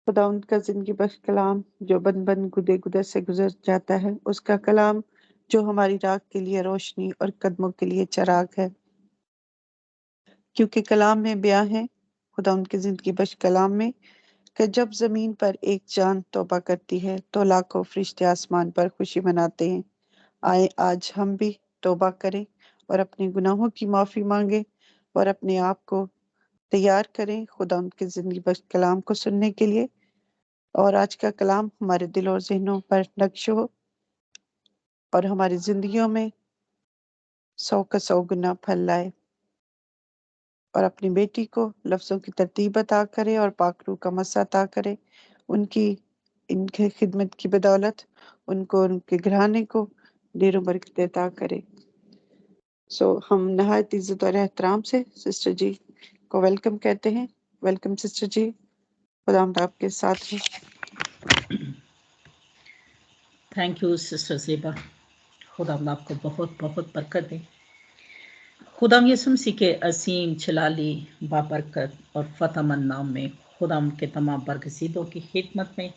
खुदावंद का जिंदगी बख्श कलाम जो बन बन गुदे गुदर से गुजर जाता है, उसका कलाम जो हमारी राह के लिए रोशनी और कदमों के लिए चराग है। क्योंकि कलाम में बयां है खुदावंद की जिंदगी बख्श कलाम में कि जब जमीन पर एक जान तौबा करती है तो लाखों फरिश्ते आसमान पर खुशी मनाते हैं। आए आज हम भी तौबा करें और अपने गुनाहों की माफी मांगे और अपने आप को तैयार करें खुदावंद के जिंदगी बख्श कलाम को सुनने के लिए। और आज का कलाम हमारे दिल और ज़हनों पर नक्श हो और हमारी ज़िंदगियों में 100 का 100 गुना फल लाए और अपनी बेटी को लफ्ज़ों की तरतीब अता करे और पाक रूह का मसा अता करे। उनकी इनके खिदमत की बदौलत उनको और उनके घराने को ढेरों बरकत अता करे। हम नहायत इज़्ज़त और एहतराम से सिस्टर जी को वेलकम कहते हैं। वेलकम सिस्टर जी, खुदावंद आपके साथ है। Thank you sister Zeba. खुदावंद आपको बहुत बहुत बरकत दे। खुदाम यीशु मसीह के असीम छलाली बाबरकत और फतहमंद नाम में खुदाम के तमाम बरगज़ीदों की खिदमत में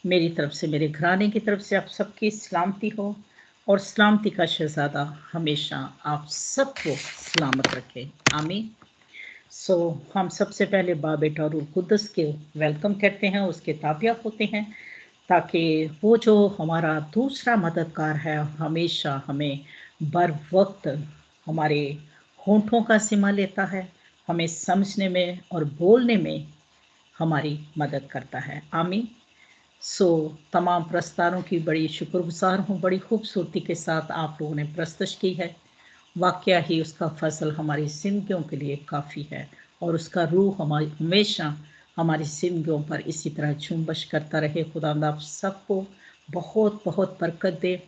मेरी तरफ से, मेरे घराने की तरफ से आप सबकी सलामती हो और सलामती का शहज़ादा हमेशा आप सबको सलामत रखे। आमीन। हम सबसे पहले बाप बेटा और रूह कुद्दस के वेलकम करते हैं, उसके ताबिया होते हैं, ताकि वो जो हमारा दूसरा मददगार है हमेशा हमें बर वक्त हमारे होंठों का सिमा लेता है, हमें समझने में और बोलने में हमारी मदद करता है। आमीन। तमाम प्रस्तारों की बड़ी शुक्रगुजार हूँ, बड़ी खूबसूरती के साथ आप लोगों ने प्रस्तश की है। वाकया ही उसका फसल हमारी जिंदगियों के लिए काफ़ी है और उसका रूह हमारी हमेशा हमारी जिंदगियों पर इसी तरह झुंबश करता रहे। खुदावंद आप सबको बहुत बहुत बरकत दे।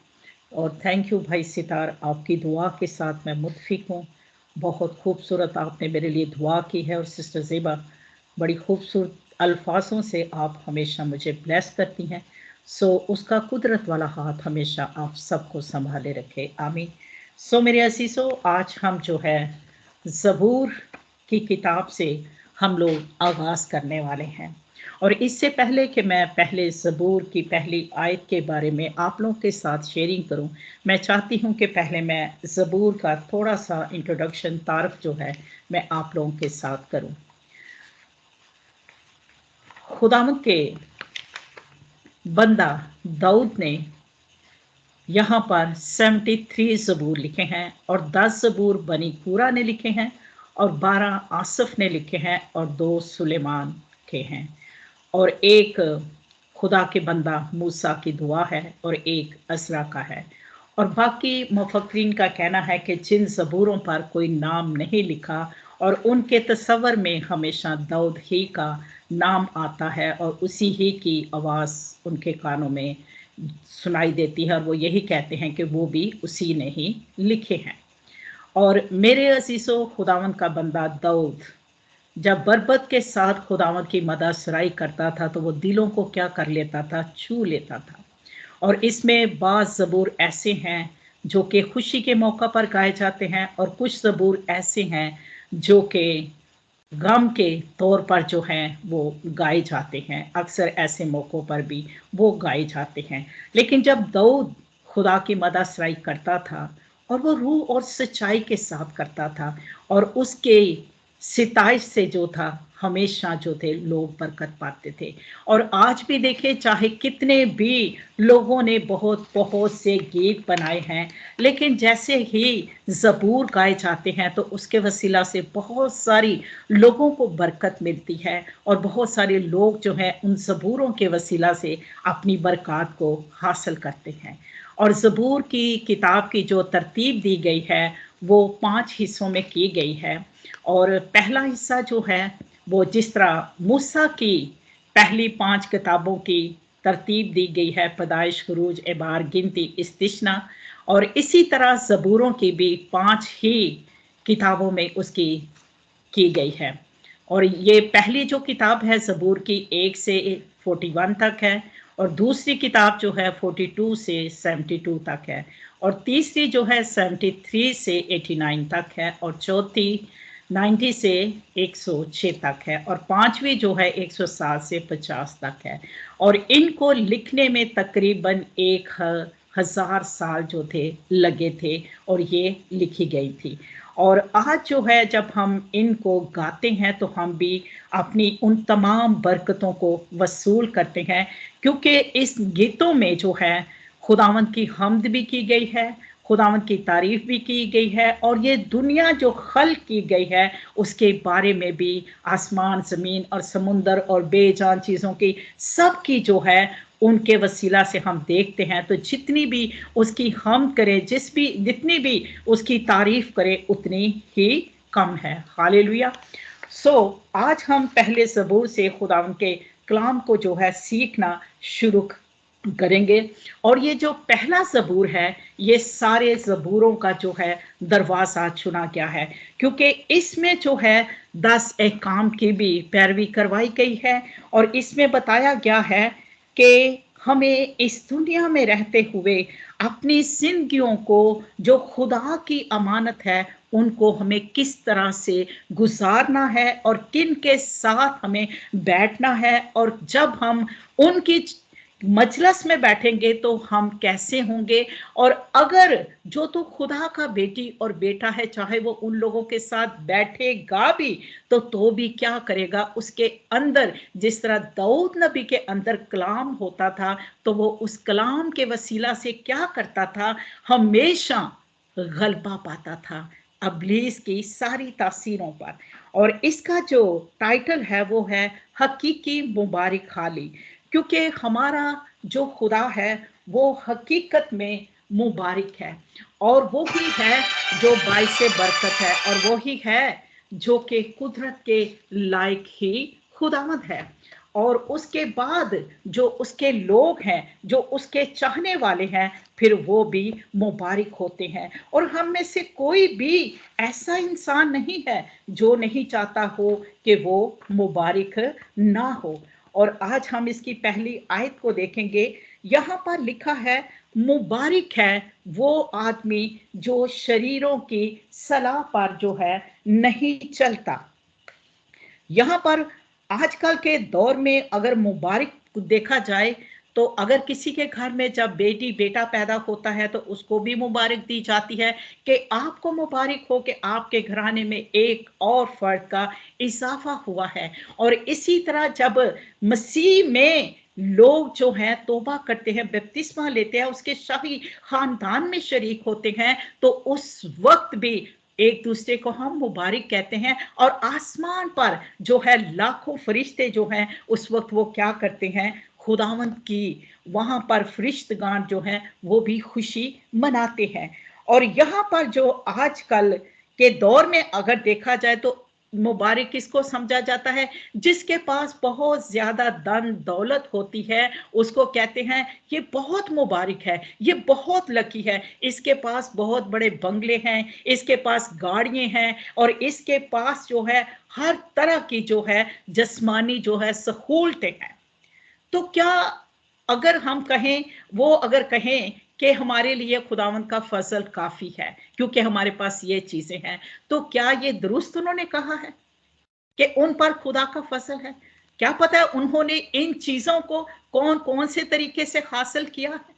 और थैंक यू भाई सितार, आपकी दुआ के साथ मैं मुतफिक हूँ। बहुत खूबसूरत आपने मेरे लिए दुआ की है और सिस्टर ज़ेबा बड़ी खूबसूरत अल्फाजों से आप हमेशा मुझे ब्लेस करती हैं। उसका कुदरत वाला हाथ हमेशा आप सबको संभाले रखे। आमीन। मेरे असीसों, आज हम जो है ज़बूर की किताब से हम लोग आगाज़ करने वाले हैं। और इससे पहले कि मैं पहले ज़बूर की पहली आयत के बारे में आप लोगों के साथ शेयरिंग करूं, मैं चाहती हूं कि पहले मैं ज़बूर का थोड़ा सा इंट्रोडक्शन, तारफ़ जो है मैं आप लोगों के साथ करूं। खुदावंद के बंदा दाऊद ने यहाँ पर 73 ज़बूर लिखे हैं और 10 ज़बूर बनी पूरा ने लिखे हैं और 12 आसफ ने लिखे हैं और 2 सुलेमान के हैं और एक खुदा के बंदा मूसा की दुआ है और एक असरा का है। और बाकी मुफक्रीन का कहना है कि जिन ज़बूरों पर कोई नाम नहीं लिखा और उनके तस्वर में हमेशा दाऊद ही का नाम आता है और उसी ही की आवाज़ उनके कानों में सुनाई देती है और वो यही कहते हैं कि वो भी उसी ने ही लिखे हैं। और मेरे अजीज़ों, खुदावंद का बंदा दाऊद जब बरबत के साथ खुदावंद की मदद सराई करता था तो वो दिलों को क्या कर लेता था, छू लेता था। और इसमें बाज़ ज़बूर ऐसे हैं जो कि खुशी के मौका पर गाए जाते हैं और कुछ ज़बूर ऐसे हैं जो कि गम के तौर पर जो हैं वो गाए जाते हैं। अक्सर ऐसे मौक़ों पर भी वो गाए जाते हैं। लेकिन जब दाऊद खुदा की मदद सराई करता था और वो रूह और सच्चाई के साथ करता था और उसके सिताइश से जो था हमेशा जो थे लोग बरकत पाते थे। और आज भी देखें, चाहे कितने भी लोगों ने बहुत बहुत से गीत बनाए हैं, लेकिन जैसे ही ज़बूर गाए जाते हैं तो उसके वसीला से बहुत सारी लोगों को बरकत मिलती है और बहुत सारे लोग जो हैं उन ज़बूरों के वसीला से अपनी बरकत को हासिल करते हैं। और ज़बूर की किताब की जो तरतीब दी गई है वो 5 हिस्सों में की गई है। और पहला हिस्सा जो है वो जिस तरह मूसा की पहली 5 किताबों की तरतीब दी गई है, पैदाइश, खरूज, एबार, गिनती, इस्तिश्ना, और इसी तरह ज़बूरों की भी 5 ही किताबों में उसकी की गई है। और ये पहली जो किताब है ज़बूर की 1 से 41 तक है और दूसरी किताब जो है 42 से 72 तक है और तीसरी जो है 73 से 89 तक है और चौथी 90 से 106 तक है, और 5वीं जो है 107 से 50 तक है। और इनको लिखने में तकरीबन 1000 साल जो थे लगे थे, और ये लिखी गई थी। और आज जो है जब हम इनको गाते हैं तो हम भी अपनी उन तमाम बरकतों को वसूल करते हैं, क्योंकि इस गीतों में जो है खुदावंद की हम्द भी की गई है, खुदावंद की तारीफ भी की गई है, और ये दुनिया जो खल्क की गई है उसके बारे में भी, आसमान, ज़मीन और समुंदर और बेजान चीज़ों की सब की जो है उनके वसीला से हम देखते हैं। तो जितनी भी उसकी हम करे, जितनी भी उसकी तारीफ करे, उतनी ही कम है। हालेलुया। आज हम पहले ज़बूर से खुदावंद के कलाम को जो है सीखना शुरू करेंगे। और ये जो पहला ज़बूर है, ये सारे ज़बूरों का जो है दरवाज़ा चुना गया है, क्योंकि इसमें जो है 10 अहकाम की भी पैरवी करवाई गई है। और इसमें बताया गया है कि हमें इस दुनिया में रहते हुए अपनी जिंदगियों को, जो खुदा की अमानत है, उनको हमें किस तरह से गुजारना है और किन के साथ हमें बैठना है, और जब हम उनकी मजलिस में बैठेंगे तो हम कैसे होंगे। और अगर जो तो खुदा का बेटी और बेटा है, चाहे वो उन लोगों के साथ बैठेगा भी तो भी क्या करेगा, उसके अंदर जिस तरह दाऊद नबी के अंदर कलाम होता था, तो वो उस कलाम के वसीला से क्या करता था, हमेशा गलबा पाता था अबलीस की सारी तासीरों पर। और इसका जो टाइटल है वो है हकीकी मुबारक हाली, क्योंकि हमारा जो खुदा है वो हकीकत में मुबारक है, और वो ही है जो बाइसे बरकत है, और वो ही है जो कि कुदरत के लायक ही खुदावंद है। और उसके बाद जो उसके लोग हैं, जो उसके चाहने वाले हैं, फिर वो भी मुबारक होते हैं। और हम में से कोई भी ऐसा इंसान नहीं है जो नहीं चाहता हो कि वो मुबारक ना हो। और आज हम इसकी पहली आयत को देखेंगे। यहाँ पर लिखा है, मुबारक है वो आदमी जो शरीरों की सलाह पर जो है नहीं चलता। यहाँ पर आजकल के दौर में अगर मुबारक देखा जाए, तो अगर किसी के घर में जब बेटी बेटा पैदा होता है तो उसको भी मुबारक दी जाती है कि आपको मुबारक हो कि आपके घराने में एक और फर्द का इजाफा हुआ है। और इसी तरह जब मसीह में लोग जो हैं तौबा करते हैं, बपतिस्मा लेते हैं, उसके शाही खानदान में शरीक होते हैं, तो उस वक्त भी एक दूसरे को हम मुबारक कहते हैं। और आसमान पर जो है लाखों फरिश्ते जो हैं उस वक्त वो क्या करते हैं, खुदावंद की वहां पर फरिश्तगान जो हैं वो भी खुशी मनाते हैं। और यहाँ पर जो आजकल के दौर में अगर देखा जाए तो मुबारक किसको समझा जाता है, जिसके पास बहुत ज्यादा धन दौलत होती है, उसको कहते हैं ये बहुत मुबारक है, ये बहुत लकी है, इसके पास बहुत बड़े बंगले हैं, इसके पास गाड़ियां हैं, और इसके पास जो है हर तरह की जो है जिस्मानी जो है सहूलतें हैं। तो क्या अगर हम कहें, वो अगर कहें कि हमारे लिए खुदावंद का फजल काफी है क्योंकि हमारे पास ये चीजें हैं, तो क्या ये दुरुस्त उन्होंने कहा है कि उन पर खुदा का फजल है? क्या पता है उन्होंने इन चीजों को कौन कौन से तरीके से हासिल किया है।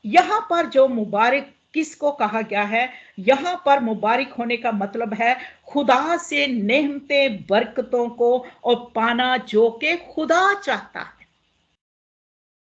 यहां पर जो मुबारक किसको कहा गया है, यहां पर मुबारक होने का मतलब है खुदा से नेमतें बरकतों को और पाना जो कि खुदा चाहता है।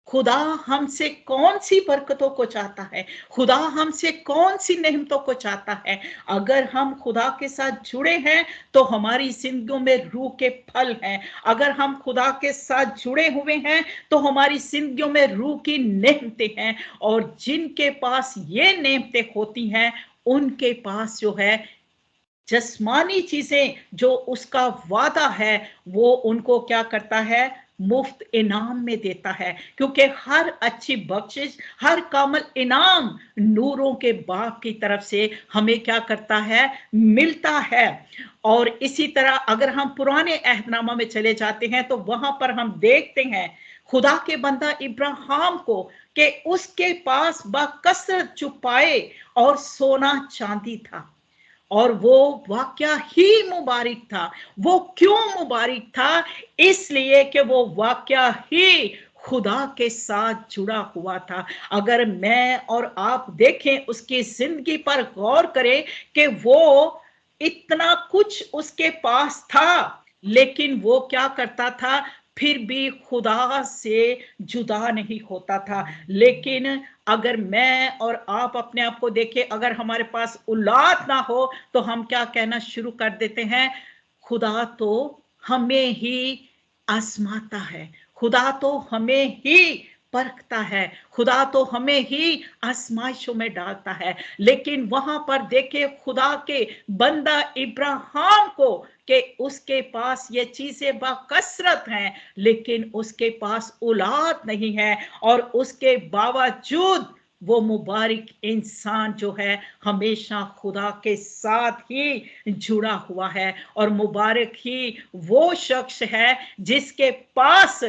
खुदा हमसे कौन सी बरकतों को चाहता है, खुदा हमसे कौन सी नेमतों को चाहता है। अगर हम खुदा के साथ जुड़े हैं तो हमारी जिंदगियों में रूह के फल हैं। अगर हम खुदा के साथ जुड़े हुए हैं तो हमारी जिंदगियों में रूह की नेमतें हैं। और जिनके पास ये नेमतें होती हैं उनके पास जो है जिस्मानी चीजें जो उसका वादा है वो उनको क्या करता है, मुफ्त इनाम में देता है। क्योंकि हर अच्छी बख्शिश, हर कामल इनाम नूरों के बाप की तरफ से हमें क्या करता है, मिलता है। और इसी तरह अगर हम पुराने अहदनामा में चले जाते हैं तो वहां पर हम देखते हैं खुदा के बंदा इब्राहिम को कि उसके पास बकसरत चुपाए और सोना चांदी था। और वो वाक्या ही मुबारक था। वो क्यों मुबारक था? इसलिए कि वो वाक्या ही खुदा के साथ जुड़ा हुआ था। अगर मैं और आप देखें, उसकी जिंदगी पर गौर करें कि वो इतना कुछ उसके पास था, लेकिन वो क्या करता था? फिर भी खुदा से जुदा नहीं होता था। लेकिन अगर मैं और आप अपने आप को देखें, अगर हमारे पास औलाद ना हो तो हम क्या कहना शुरू कर देते हैं? खुदा तो हमें ही आजमाता है, खुदा तो हमें ही परखता है, खुदा तो हमें ही आजमाइशों में डालता है। लेकिन वहां पर देखे खुदा के बंदा इब्राहिम को, कि उसके पास ये चीजें बाकसरत हैं, लेकिन उसके पास औलाद नहीं है, और उसके बावजूद वो मुबारक इंसान जो है हमेशा खुदा के साथ ही जुड़ा हुआ है। और मुबारक ही वो शख्स है जिसके पास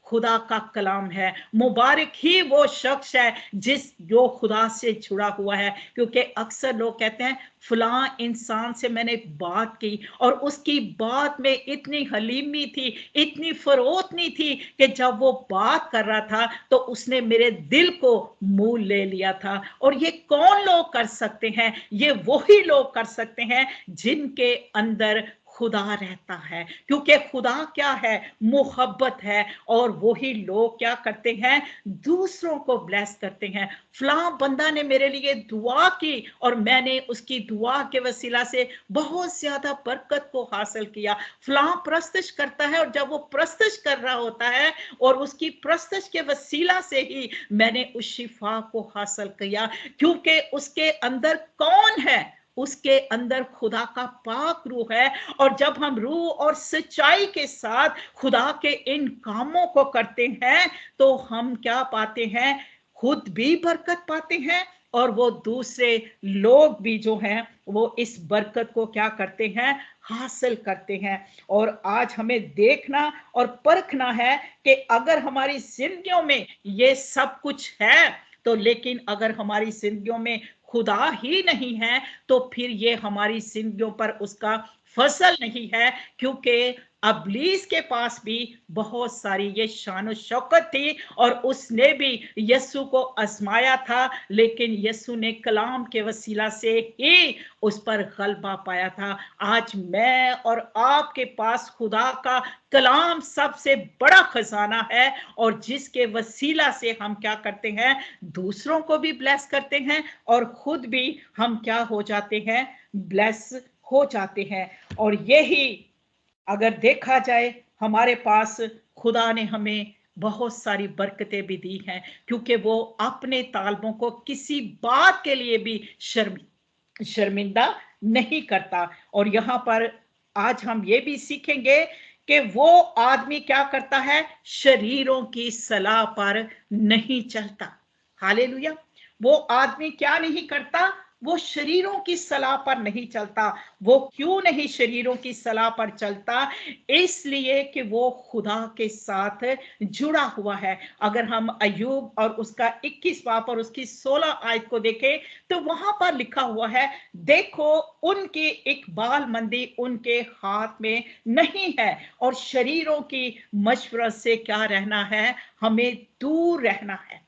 खुदा का कलाम है। मुबारक ही वो शख्स है जो खुदा से जुड़ा हुआ है। क्योंकि अक्सर लोग कहते हैं फलां इंसान से मैंने बात की और उसकी बात में इतनी हलीमी थी, इतनी फरोतनी थी कि जब वो बात कर रहा था तो उसने मेरे दिल को मोह ले लिया था। और ये कौन लोग कर सकते हैं? ये वही लोग कर सकते हैं जिनके अंदर खुदा रहता है। क्योंकि खुदा क्या है? मोहब्बत है। और वही लोग क्या करते हैं? दूसरों को ब्लेस करते हैं। फलां बंदा ने मेरे लिए दुआ की और मैंने उसकी दुआ के वसीला से बहुत ज्यादा बरकत को हासिल किया। फलां प्रस्तश करता है और जब वो प्रस्तश कर रहा होता है और उसकी प्रस्तश के वसीला से ही मैंने उस शिफा को हासिल किया। क्योंकि उसके अंदर कौन है? उसके अंदर खुदा का पाक रूह है। और जब हम रूह और सच्चाई के साथ खुदा के इन कामों को करते हैं तो हम क्या पाते हैं? खुद भी बरकत पाते हैं और वो दूसरे लोग भी जो हैं वो इस बरकत को क्या करते हैं? हासिल करते हैं। और आज हमें देखना और परखना है कि अगर हमारी जिंदगियों में ये सब कुछ है तो, लेकिन अगर हमारी जिंदगियों में खुदा ही नहीं है तो फिर ये हमारी जिंदगियों पर उसका फसल नहीं है। क्योंकि अबलीस के पास भी बहुत सारी ये शान शौकत थी और उसने भी यीशु को आजमाया था, लेकिन यीशु ने कलाम के वसीला से ही उस पर गलबा पाया था। आज मैं और आपके पास खुदा का कलाम सबसे बड़ा खजाना है और जिसके वसीला से हम क्या करते हैं? दूसरों को भी ब्लेस करते हैं और खुद भी हम क्या हो जाते हैं? ब्लेस हो जाते हैं। और यही अगर देखा जाए, हमारे पास खुदा ने हमें बहुत सारी बरकतें भी दी हैं। क्योंकि वो अपने तालबों को किसी बात के लिए भी शर्मिंदा नहीं करता। और यहां पर आज हम ये भी सीखेंगे कि वो आदमी क्या करता है? शरीरों की सलाह पर नहीं चलता। हालेलुया। वो आदमी क्या नहीं करता? वो शरीरों की सलाह पर नहीं चलता। वो क्यों नहीं शरीरों की सलाह पर चलता? इसलिए कि वो खुदा के साथ जुड़ा हुआ है। अगर हम अय्यूब और उसका 21 बाब और उसकी 16 आयत को देखें तो वहां पर लिखा हुआ है, देखो उनकी एक बाल मंदी उनके हाथ में नहीं है और शरीरों की मशवरत से क्या रहना है? हमें दूर रहना है।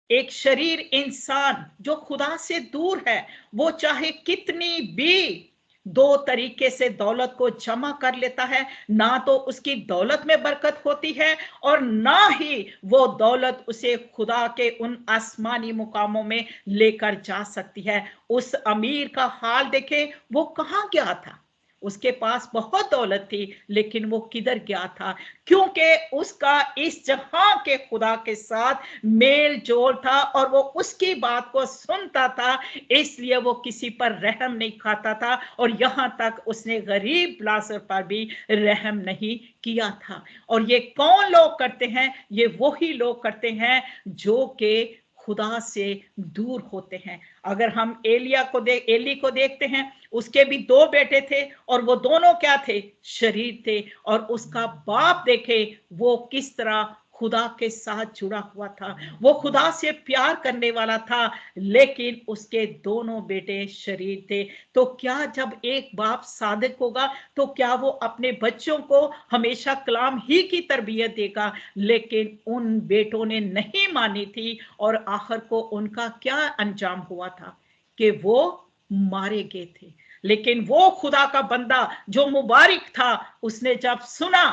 एक शरीर इंसान जो खुदा से दूर है, वो चाहे कितनी भी दो तरीके से दौलत को जमा कर लेता है, ना तो उसकी दौलत में बरकत होती है और ना ही वो दौलत उसे खुदा के उन आसमानी मुकामों में लेकर जा सकती है। उस अमीर का हाल देखें, वो कहां गया था? उसके पास बहुत दौलत थी, लेकिन वो किधर गया था? क्योंकि उसका इस जहां के खुदा के साथ मेल जोल था और वो उसकी बात को सुनता था, इसलिए वो किसी पर रहम नहीं खाता था। और यहां तक उसने गरीब लाजर पर भी रहम नहीं किया था। और ये कौन लोग करते हैं? ये वही लोग करते हैं जो कि खुदा से दूर होते हैं। अगर हम एली को देखते हैं, उसके भी दो बेटे थे और वो दोनों क्या थे? शरीर थे। और उसका बाप देखे वो किस तरह खुदा के साथ जुड़ा हुआ था, वो खुदा से प्यार करने वाला था, लेकिन उसके दोनों बेटे शरीर थे। तो क्या जब एक बाप सादिक होगा तो क्या वो अपने बच्चों को हमेशा कलाम ही की तरबियत देगा? लेकिन उन बेटों ने नहीं मानी थी और आखिर को उनका क्या अंजाम हुआ था कि वो मारे गए थे। लेकिन वो खुदा का बंदा जो मुबारक था, उसने जब सुना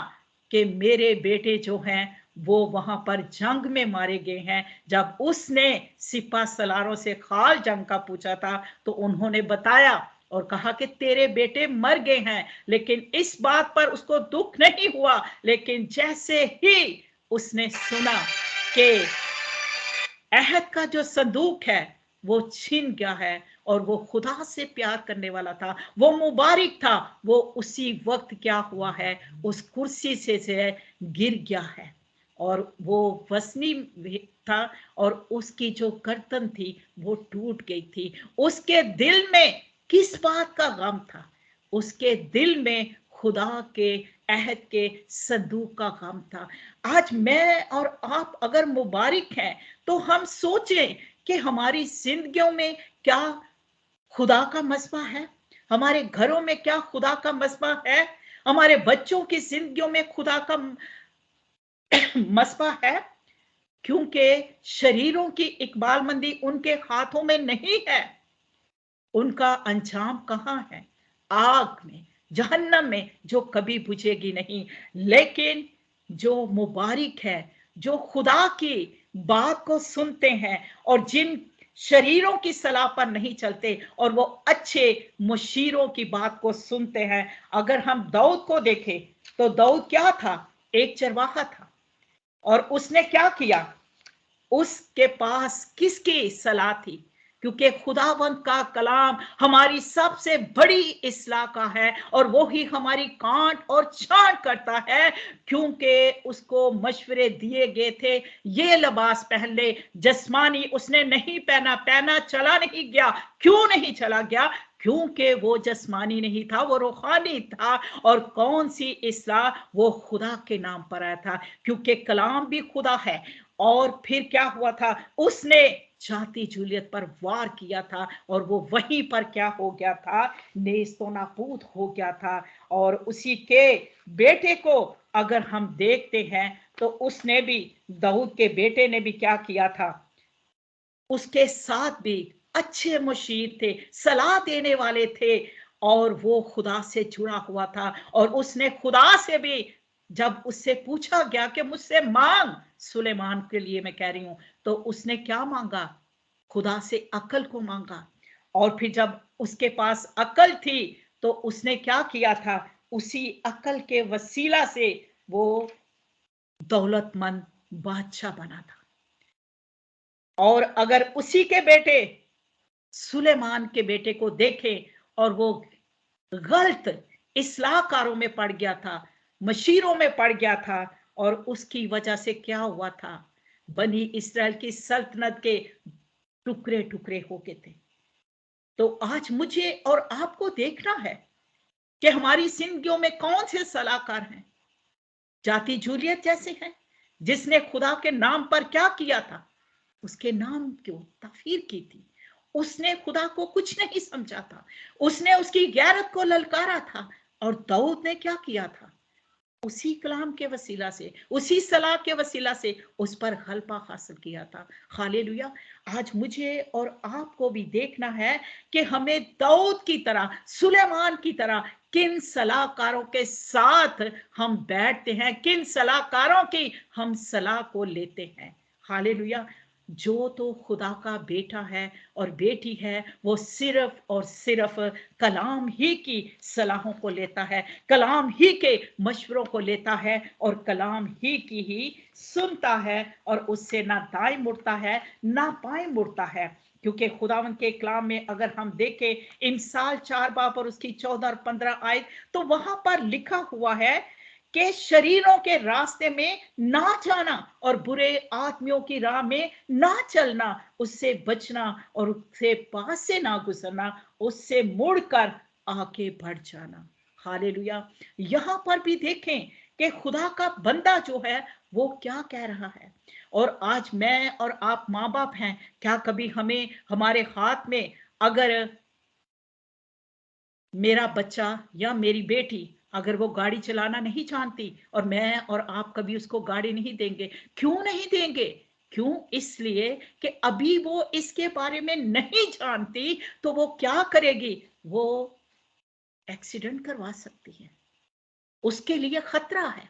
कि मेरे बेटे जो हैं वो वहां पर जंग में मारे गए हैं, जब उसने सिपा सलारों से खाल जंग का पूछा था तो उन्होंने बताया और कहा कि तेरे बेटे मर गए हैं। लेकिन इस बात पर उसको दुख नहीं हुआ, लेकिन जैसे ही उसने सुना कि अहद का जो संदूक है वो छीन गया है और वो खुदा से प्यार करने वाला था, वो मुबारक था, वो उसी वक्त क्या हुआ है, उस कुर्सी से गिर गया है और वो वसनी था और उसकी जो गर्दन थी वो टूट गई थी। उसके दिल में किस बात का गम था? उसके दिल में खुदा के अहद के संदूक का गम था। आज मैं और आप अगर मुबारक हैं तो हम सोचें कि हमारी जिंदगियों में क्या खुदा का मसबा है? हमारे घरों में क्या खुदा का मसबा है? हमारे बच्चों की जिंदगियों में खुदा का मसबा है? क्योंकि शरीरों की इकबालमंदी उनके हाथों में नहीं है। उनका अंजाम कहां है? आग में, जहन्नम में, जो कभी बुझेगी नहीं। लेकिन जो मुबारक है, जो खुदा की बात को सुनते हैं और जिन शरीरों की सलाह पर नहीं चलते और वो अच्छे मुशीरों की बात को सुनते हैं। अगर हम दाऊद को देखें तो दाऊद क्या था? एक चरवाहा था और उसने क्या किया? उसके पास किसकी सलाह थी? क्योंकि खुदावंद का कलाम हमारी सबसे बड़ी इस्लाह का है और वो ही हमारी कांट और छांट करता है, क्योंकि उसको मशवरे दिए गए थे ये लिबास पहन ले। जिस्मानी उसने नहीं पहना, पहना चला नहीं गया। क्यों नहीं चला गया? क्योंकि वो जिस्मानी नहीं था, वो रूहानी था। और कौन सी इस्लाह? वो खुदा के नाम पर आया था, क्योंकि कलाम भी खुदा है। और फिर क्या हुआ था? उसने जाति जूलियत पर वार किया था और वो वहीं पर क्या हो गया था? नेस्तो नाबूद हो गया था। और उसी के बेटे को अगर हम देखते हैं तो उसने भी, दाऊद के बेटे ने भी क्या किया था? उसके साथ भी अच्छे मुशीर थे, सलाह देने वाले थे और वो खुदा से जुड़ा हुआ था। और उसने खुदा से भी, जब उससे पूछा गया कि मुझसे मांग, सुलेमान के लिए मैं कह रही हूं, तो उसने क्या मांगा? खुदा से अकल को मांगा। और फिर जब उसके पास अकल थी तो उसने क्या किया था? उसी अकल के वसीला से वो दौलतमंद बादशाह बना था। और अगर उसी के बेटे सुलेमान के बेटे को देखें और वो गलत इस्लाहकारों में पड़ गया था, मशीरों में पड़ गया था, और उसकी वजह से क्या हुआ था? बनी इस्राएल की सल्तनत के टुकड़े टुकड़े हो गए थे। तो आज मुझे और आपको देखना है कि हमारी जिंदगियों में कौन से सलाहकार हैं? जाति जूलियत जैसे हैं, जिसने खुदा के नाम पर क्या किया था? उसके नाम क्यों तफीर की थी। उसने खुदा को कुछ नहीं समझा था, उसने उसकी गैरत को ललकारा था। और दाऊद ने क्या किया था? उसी कलाम के वसीला से, उसी सलाह के वसीला से उस पर गलबा हासिल किया था। हालेलुया। आज मुझे और आपको भी देखना है कि हमें दाऊद की तरह, सुलेमान की तरह किन सलाहकारों के साथ हम बैठते हैं, किन सलाहकारों की हम सलाह को लेते हैं। हालेलुया। जो तो खुदा का बेटा है और बेटी है, वो सिर्फ और सिर्फ कलाम ही की सलाहों को लेता है, कलाम ही के मशवरों को लेता है और कलाम ही की ही सुनता है, और उससे ना दाएं मुड़ता है ना बाएं मुड़ता है। क्योंकि खुदावन के कलाम में अगर हम देखें इंसाल 4 बाब और उसकी 14 और 15 आयत, तो वहां पर लिखा हुआ है कि शरीरों के रास्ते में ना जाना और बुरे आदमियों की राह में ना चलना, उससे बचना और उससे पास से ना गुजरना, उससे मुड़कर आगे बढ़ जाना। हालेलुया। यहां पर भी देखें कि खुदा का बंदा जो है वो क्या कह रहा है। और आज मैं और आप माँ बाप हैं, क्या कभी हमें हमारे हाथ में अगर मेरा बच्चा या मेरी बेटी अगर वो गाड़ी चलाना नहीं जानती और मैं और आप कभी उसको गाड़ी नहीं देंगे, क्यों नहीं देंगे? क्यों? इसलिए कि अभी वो इसके बारे में नहीं जानती, तो वो क्या करेगी? वो एक्सीडेंट करवा सकती है, उसके लिए खतरा है।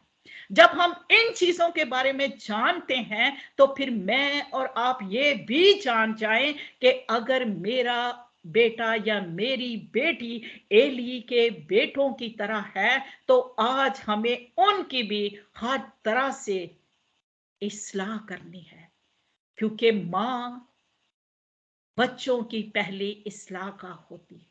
जब हम इन चीजों के बारे में जानते हैं, तो फिर मैं और आप ये भी जान जाएं कि अगर मेरा बेटा या मेरी बेटी एली के बेटों की तरह है, तो आज हमें उनकी भी हर तरह से इस्लाह करनी है, क्योंकि मां बच्चों की पहली इस्लाह का होती है।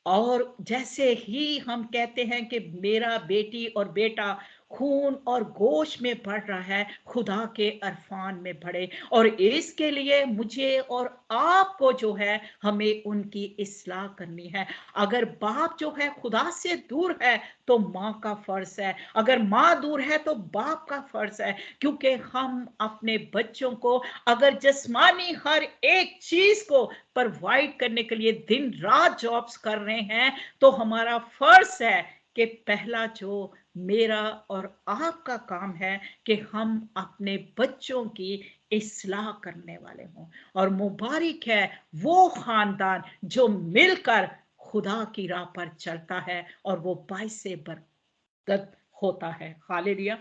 और जैसे ही हम कहते हैं कि मेरा बेटी और बेटा खून और गोश्त में बढ़ रहा है, खुदा के अरफान में बढ़े, और इसके लिए मुझे और आपको जो है हमें उनकी इस्लाह करनी है। अगर बाप जो है खुदा से दूर है, तो माँ का फर्ज है, अगर माँ दूर है तो बाप का फर्ज है, क्योंकि हम अपने बच्चों को अगर जिस्मानी हर एक चीज को प्रोवाइड करने के लिए दिन रात जॉब्स कर रहे हैं, तो हमारा फर्ज है कि पहला जो मेरा और आपका काम है कि हम अपने बच्चों की इस्लाह करने वाले हों। और मुबारक है वो खानदान जो मिलकर खुदा की राह पर चलता है और वो बाइस से बरकत होता है। हालेलुया।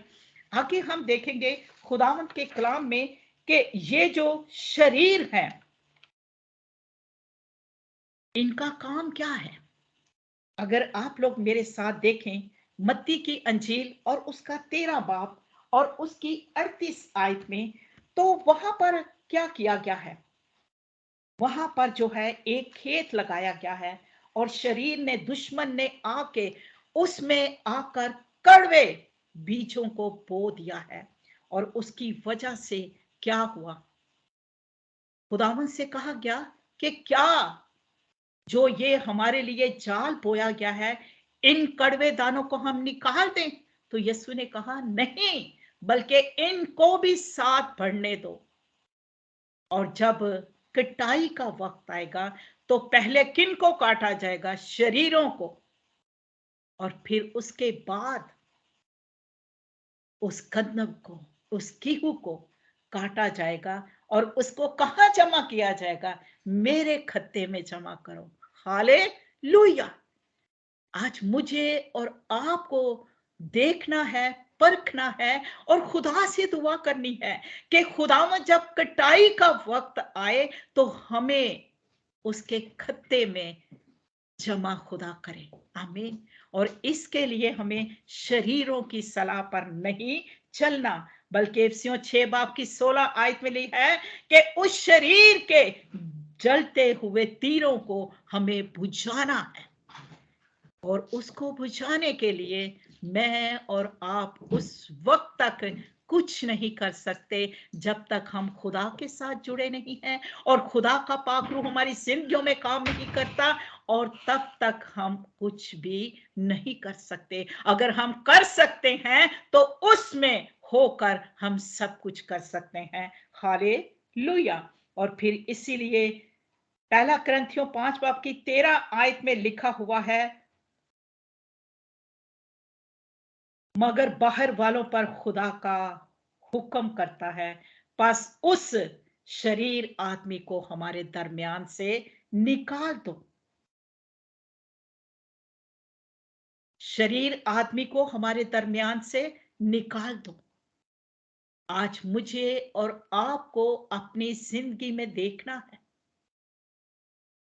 आगे हम देखेंगे खुदावंद के कलाम में कि ये जो शरीर है, इनका काम क्या है। अगर आप लोग मेरे साथ देखें मत्ती की अंजील और उसका 13 बाब और उसकी 38 आयत में, तो वहां पर क्या किया गया है? वहां पर जो है एक खेत लगाया गया है, और शरीर ने, दुश्मन ने आके उसमें आकर कड़वे बीजों को बो दिया है। और उसकी वजह से क्या हुआ? खुदावन से कहा गया कि क्या जो ये हमारे लिए जाल बोया गया है, इन कड़वे दानों को हम निकाल दें? तो यीशु ने कहा नहीं, बल्कि इनको भी साथ बढ़ने दो। और जब कटाई का वक्त आएगा, तो पहले किन को काटा जाएगा? शरीरों को। और फिर उसके बाद उस कदम को, उस गेहूं को काटा जाएगा, और उसको कहां जमा किया जाएगा? मेरे खत्ते में जमा करो। हालेलुया। आज मुझे और आपको देखना है, परखना है, और खुदा से दुआ करनी है कि खुदावंद जब कटाई का वक्त आए, तो हमें उसके खत्ते में जमा खुदा करे। आमीन। और इसके लिए हमें शरीरों की सलाह पर नहीं चलना, बल्कि इफिसियों 6 बाब की 16 आयत में लिखा है कि उस शरीर के जलते हुए तीरों को हमें बुझाना है। और उसको बुझाने के लिए मैं और आप उस वक्त तक कुछ नहीं कर सकते जब तक हम खुदा के साथ जुड़े नहीं हैं, और खुदा का पाक रूह हमारी जिंदगियों में काम नहीं करता, और तब तक हम कुछ भी नहीं कर सकते। अगर हम कर सकते हैं तो उसमें होकर हम सब कुछ कर सकते हैं। हालेलुया। और फिर इसीलिए पहला करंथियों 5 बाब की 13 आयत में लिखा हुआ है, मगर बाहर वालों पर खुदा का हुक्म करता है, बस उस शरीर आदमी को हमारे दरमियान से निकाल दो। शरीर आदमी को हमारे दरमियान से निकाल दो। आज मुझे और आपको अपनी जिंदगी में देखना है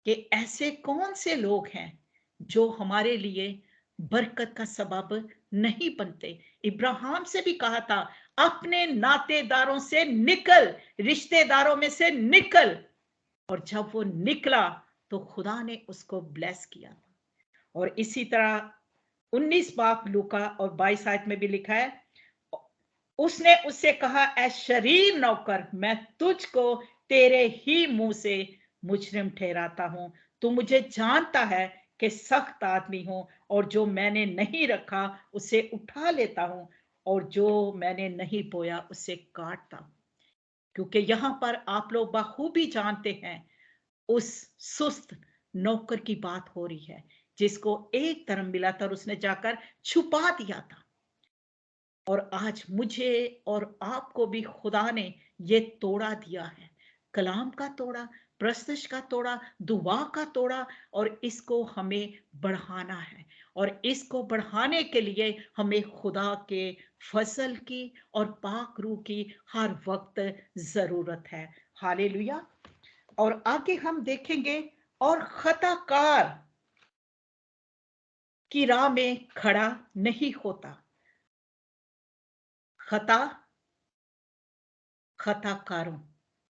कि ऐसे कौन से लोग हैं जो हमारे लिए बरकत का सबब नहीं बनते। इब्राहिम से भी कहा था, अपने नातेदारों से निकल, रिश्तेदारों में से निकल। और जब वो निकला, तो खुदा ने उसको ब्लेस किया। और इसी तरह 19 बाब लूका और 22 आयत में भी लिखा है, उसने उससे कहा, ऐ शरीर नौकर, मैं तुझको तेरे ही मुंह से मुजरिम ठहराता हूं। तू मुझे जानता है कि सख्त आदमी हूं और जो मैंने नहीं रखा उसे उठा लेता हूँ, और जो मैंने नहीं बोया उसे काटता हूँ। क्योंकि यहाँ पर आप लोग बखूबी जानते हैं, उस सुस्त नौकर की बात हो रही है, जिसको एक धर्म मिला था और उसने जाकर छुपा दिया था। और आज मुझे और आपको भी खुदा ने ये तोड़ा दिया है, कलाम का तोड़ा, प्रस्तुत का तोड़ा, दुआ का तोड़ा, और इसको हमें बढ़ाना है। और इसको बढ़ाने के लिए हमें खुदा के फजल की और पाक रूह की हर वक्त जरूरत है। हालेलुया। और आगे हम देखेंगे, और खताकार की राह में खड़ा नहीं होता। खता, खताकारों,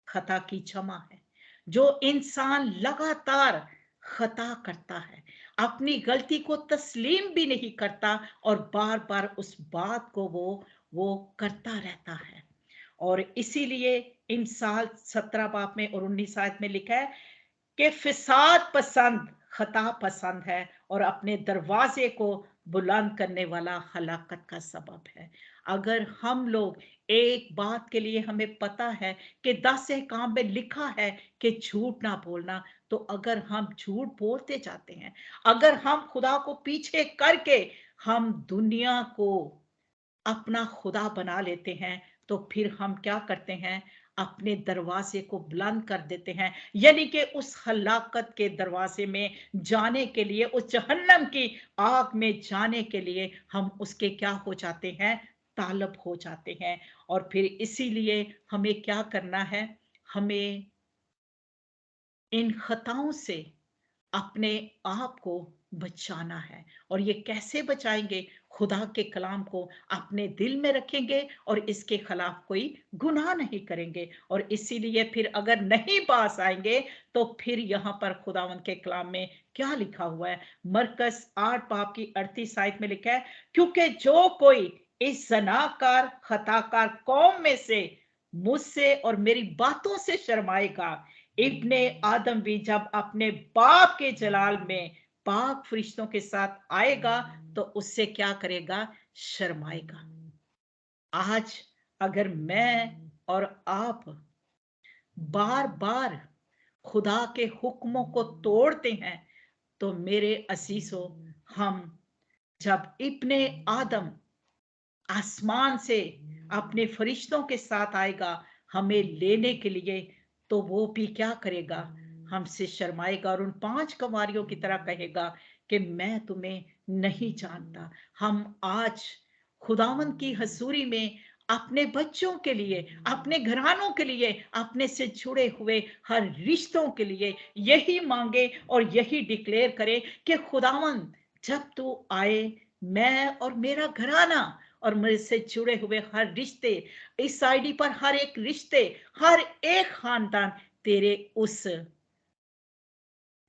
खता की क्षमा है। जो इंसान लगातार खता करता है, अपनी गलती को तस्लीम भी नहीं करता, और बार बार उस बात को वो करता रहता है। और इसीलिए इंसाल 17 बाब में और 19 आयत में लिखा है कि फिसाद पसंद खता पसंद है, और अपने दरवाजे को बुलंद करने वाला हलाकत का सबब है। अगर हम लोग, एक बात के लिए हमें पता है कि 10 काम में लिखा है कि झूठ ना बोलना, तो अगर हम झूठ बोलते जाते हैं, अगर हम खुदा को पीछे करके हम दुनिया को अपना खुदा बना लेते हैं, तो फिर हम क्या करते हैं, अपने दरवाजे को बुलंद कर देते हैं। यानी कि उस हलाकत के दरवाजे में जाने के लिए, उस जहन्नम की आग में जाने के लिए हम उसके क्या हो जाते हैं, तालब हो जाते हैं। और फिर इसीलिए हमें क्या करना है, हमें इन खताओं से अपने आप को बचाना है। और ये कैसे बचाएंगे? खुदा के कलाम को अपने दिल में रखेंगे और इसके खिलाफ कोई गुनाह नहीं करेंगे। और इसीलिए फिर अगर नहीं पास आएंगे, तो फिर यहाँ पर खुदावंद के कलाम में क्या लिखा हुआ है? मरकस 8 बाब की 38 आयत में लिखा है, क्योंकि जो कोई इस जनाकार खताकार कौम में से मुझसे और मेरी बातों से शर्माएगा, इब्ने आदम भी जब अपने बाप के जलाल में पाक फरिश्तों के साथ आएगा, तो उससे क्या करेगा? शर्माएगा। आज अगर मैं और आप बार बार खुदा के हुक्मों को तोड़ते हैं, तो मेरे असीसों, हम जब इब्ने आदम आसमान से अपने फरिश्तों के साथ आएगा हमें लेने के लिए, तो वो भी क्या करेगा? हमसे शर्माएगा और उन 5 कंवारियों की तरह कहेगा कि मैं तुम्हें नहीं जानता। हम आज खुदावंद की हजूरी में अपने बच्चों के लिए, अपने घरानों के लिए, अपने से जुड़े हुए हर रिश्तों के लिए यही मांगे और यही डिक्लेयर करे कि खुदावंद, जब तू आए, मैं और मेरा घराना और मेरे से जुड़े हुए हर रिश्ते, इस आईडी पर हर एक रिश्ते, हर एक खानदान तेरे उस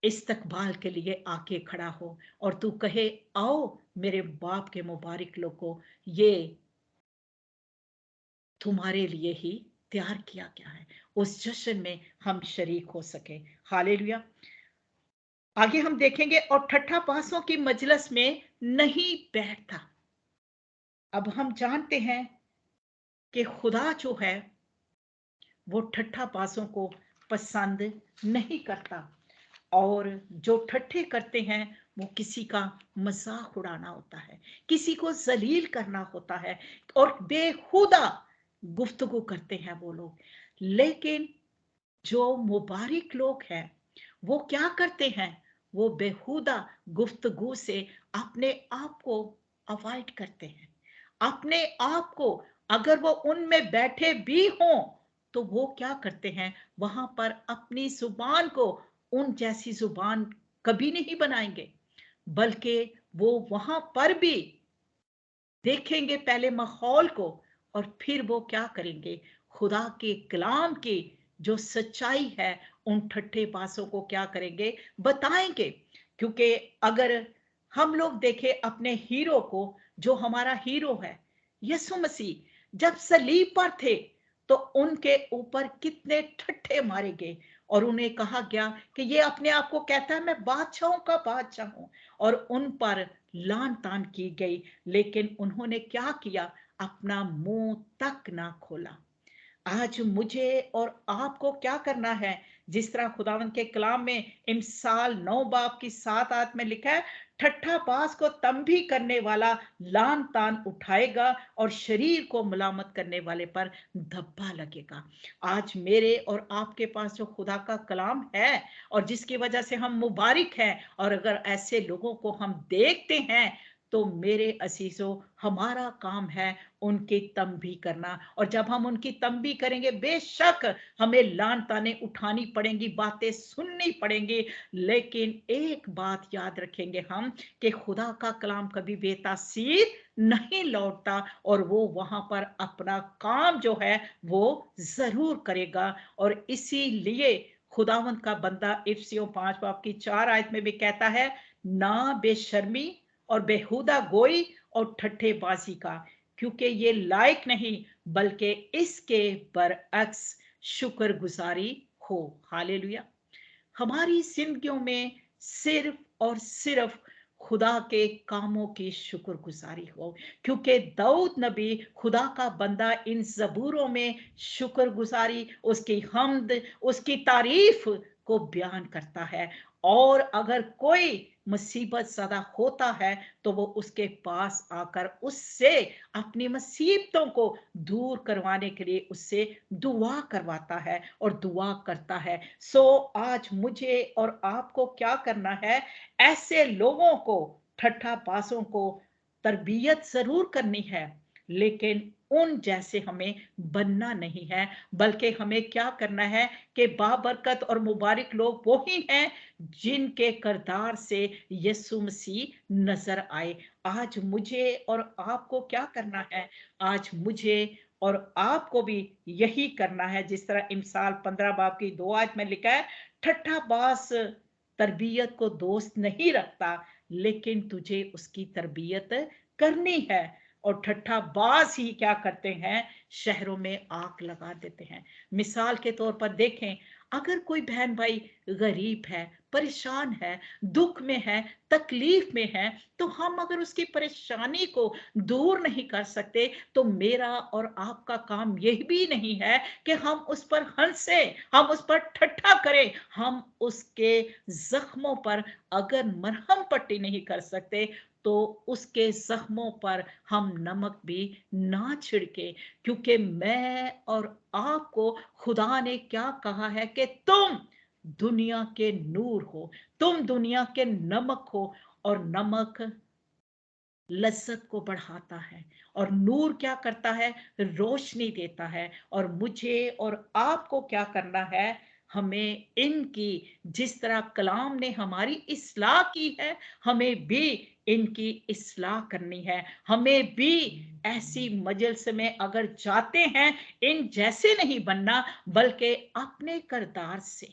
इस्तकबाल के लिए आके खड़ा हो, और तू कहे, आओ मेरे बाप के मुबारक लोगों, ये तुम्हारे लिए ही तैयार किया गया है। उस जश्न में हम शरीक हो सके। हालेलुया। आगे हम देखेंगे, और ठट्ठा बासों की मजलिस में नहीं बैठता। अब हम जानते हैं कि खुदा जो है वो ठट्ठा बासों को पसंद नहीं करता, और जो ठट्ठे करते हैं वो किसी का मजाक उड़ाना होता है, किसी को जलील करना होता है, और बेहुदा गुफ्तगू करते हैं वो लोग। लेकिन जो मुबारक लोग हैं वो क्या करते हैं? वो बेहुदा गुफ्तगू से अपने आप को अवॉइड करते हैं। अपने आप को, अगर वो उनमें बैठे भी हों, तो वो क्या करते हैं? वहां पर अपनी जुबान को उन जैसी जुबान कभी नहीं बनाएंगे, बल्कि वो वहां पर भी देखेंगे पहले माहौल को, और फिर वो क्या करेंगे? खुदा के कलाम की जो सच्चाई है उन ठट्ठे बासों को क्या करेंगे? बताएंगे। क्योंकि अगर हम लोग देखें अपने हीरो को, जो हमारा हीरो है यीशु मसीह, जब सलीब पर थे तो उनके ऊपर कितने ठट्ठे मारे गए, और उन्हें कहा गया कि ये अपने आप को कहता है मैं बादशाहों का बादशाह हूं, और उन पर लान तान की गई, लेकिन उन्होंने क्या किया, अपना मुंह तक ना खोला। आज मुझे और आपको क्या करना है, जिस तरह खुदावंद के कलाम में इमसाल 9 बाब की 7 आयत में लिखा है, ठट्ठा बाज को तंबी करने वाला लान तान उठाएगा और शरीर को मलामत करने वाले पर धब्बा लगेगा। आज मेरे और आपके पास जो खुदा का कलाम है और जिसकी वजह से हम मुबारक हैं, और अगर ऐसे लोगों को हम देखते हैं तो मेरे अजीजों, हमारा काम है उनकी तंबी करना। और जब हम उनकी तंबी करेंगे, बेशक हमें लान ताने उठानी पड़ेंगी, बातें सुननी पड़ेंगी, लेकिन एक बात याद रखेंगे हम कि खुदा का कलाम कभी बेतासीर नहीं लौटता, और वो वहां पर अपना काम जो है वो जरूर करेगा। और इसीलिए खुदावंत का बंदा इफिसियों 5 बाब की 4 आयत में भी कहता है, ना बेशर्मी और बेहुदा गोई और ठट्ठेबाजी का, क्योंकि ये लायक नहीं, बल्कि इसके बरअक्स शुक्रगुजारी हो। हालेलुया। हमारी जिंदगियों में सिर्फ और सिर्फ खुदा के कामों की शुक्रगुजारी हो, क्योंकि दाऊद नबी, खुदा का बंदा, इन जबूरों में शुक्रगुजारी, उसकी हमद, उसकी तारीफ को बयान करता है। और अगर कोई मुसीबत ज़्यादा होता है तो वो उसके पास आकर उससे अपनी मुसीबतों को दूर करवाने के लिए उससे दुआ करवाता है और दुआ करता है। सो आज मुझे और आपको क्या करना है, ऐसे लोगों को, ठट्ठा बाजों को तरबियत जरूर करनी है, लेकिन उन जैसे हमें बनना नहीं है, बल्कि हमें क्या करना है कि बाबरकत और मुबारक लोग वो ही हैं जिनके किरदार से यीशु मसीह नजर आए। आज मुझे और आपको क्या करना है, आज मुझे और आपको भी यही करना है, जिस तरह इमसाल 15 बाब की 2 आयत में लिखा है, ठट्ठा बाज तरबियत को दोस्त नहीं रखता, लेकिन तुझे उसकी तरबियत करनी है। और ठट्ठा बाज ही क्या करते हैं, शहरों में आग लगा देते हैं। मिसाल के तौर पर देखें, अगर कोई बहन भाई गरीब है, परेशान है, दुख में है, तकलीफ में है, तो हम अगर उसकी परेशानी को दूर नहीं कर सकते, तो मेरा और आपका काम यही भी नहीं है कि हम उस पर हंसे, हम उस पर ठट्ठा करें। हम उसके जख्मों पर अगर मरहम पट्टी नहीं कर सकते, तो उसके जख्मों पर हम नमक भी ना छिड़के, क्योंकि मैं और आपको खुदा ने क्या कहा है कि तुम दुनिया के नूर हो, तुम दुनिया के नमक हो। और नमक लज्जत को बढ़ाता है, और नूर क्या करता है, रोशनी देता है। और मुझे और आपको क्या करना है, हमें इनकी, जिस तरह कलाम ने हमारी इस्लाह की है, हमें भी इनकी इस्लाह करनी है। हमें भी ऐसी मजलिस में अगर जाते हैं, इन जैसे नहीं बनना, बल्कि अपने किरदार से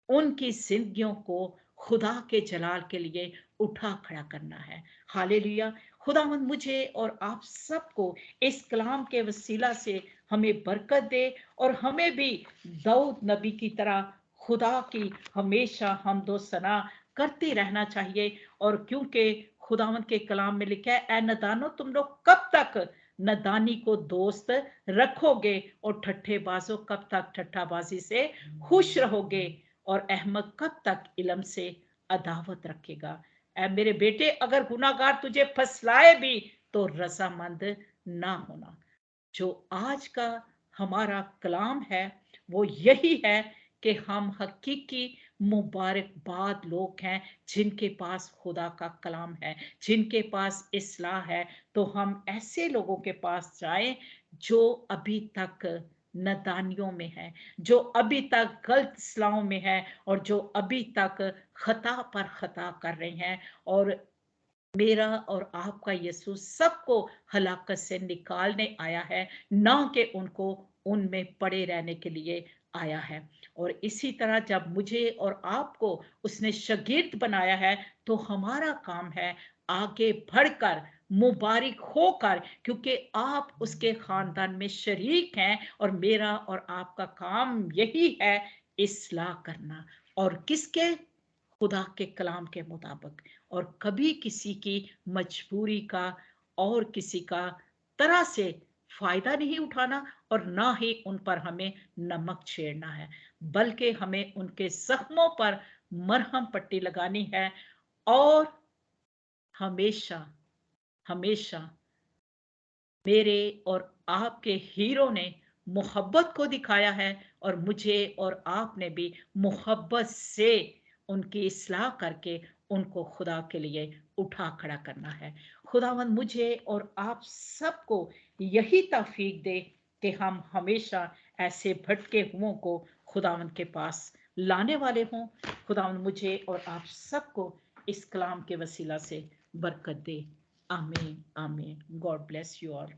उनकी जिंदगियों को खुदा के जलाल के लिए उठा खड़ा करना है। हालेलुया। खुदावंद मुझे और आप सबको इस कलाम के वसीला से हमें बरकत दे, और हमें भी दाऊद नबी की तरह खुदा की हमेशा हमदो सना करते रहना चाहिए। और क्योंकि खुदावंद के कलाम में लिखा है, ए नदानो, तुम लोग कब तक नदानी को दोस्त रखोगे, और ठट्ठेबाजों कब तक ठट्ठाबाजी से खुश रहोगे, और अहमक कब तक इल्म से अदावत रखेगा। ऐ मेरे बेटे, अगर गुनाहगार तुझे फसलाए भी तो रजामंद ना होना। जो आज का हमारा कलाम है वो यही है कि हम हकीकी मुबारकबाद लोग हैं जिनके पास खुदा का कलाम है, जिनके पास इस्लाह है। तो हम ऐसे लोगों के पास जाएं जो अभी तक नादानियों में है, जो अभी तक गलत इस्लाहों में है, और जो अभी तक खता पर खता कर रहे हैं। और मेरा और आपका यीशु सबको हलाकत से निकालने आया है, ना कि उनको उनमें पड़े रहने के लिए आया है। और इसी तरह जब मुझे और आपको उसने शागिर्द बनाया है, तो हमारा काम है आगे बढ़कर मुबारक होकर, क्योंकि आप उसके खानदान में शरीक हैं। और मेरा और आपका काम यही है इस्लाह करना, और किसके? खुदा के कलाम के मुताबिक, और कभी किसी की मजबूरी का और किसी का तरह से फायदा नहीं उठाना, और ना ही उन पर हमें नमक छेड़ना है, बल्कि हमें उनके जख्मों पर मरहम पट्टी लगानी है। और हमेशा हमेशा मेरे और आपके हीरो ने मोहब्बत को दिखाया है, और मुझे और आपने भी मोहब्बत से उनकी इस्लाह करके उनको खुदा के लिए उठा खड़ा करना है। खुदावंद मुझे और आप सबको यही तौफीक दे कि हम हमेशा ऐसे भटके हुओं को खुदावंद के पास लाने वाले हों। खुदावंद मुझे और आप सबको इस कलाम के वसीला से बरकत दे। आमीन, आमीन। God bless you all.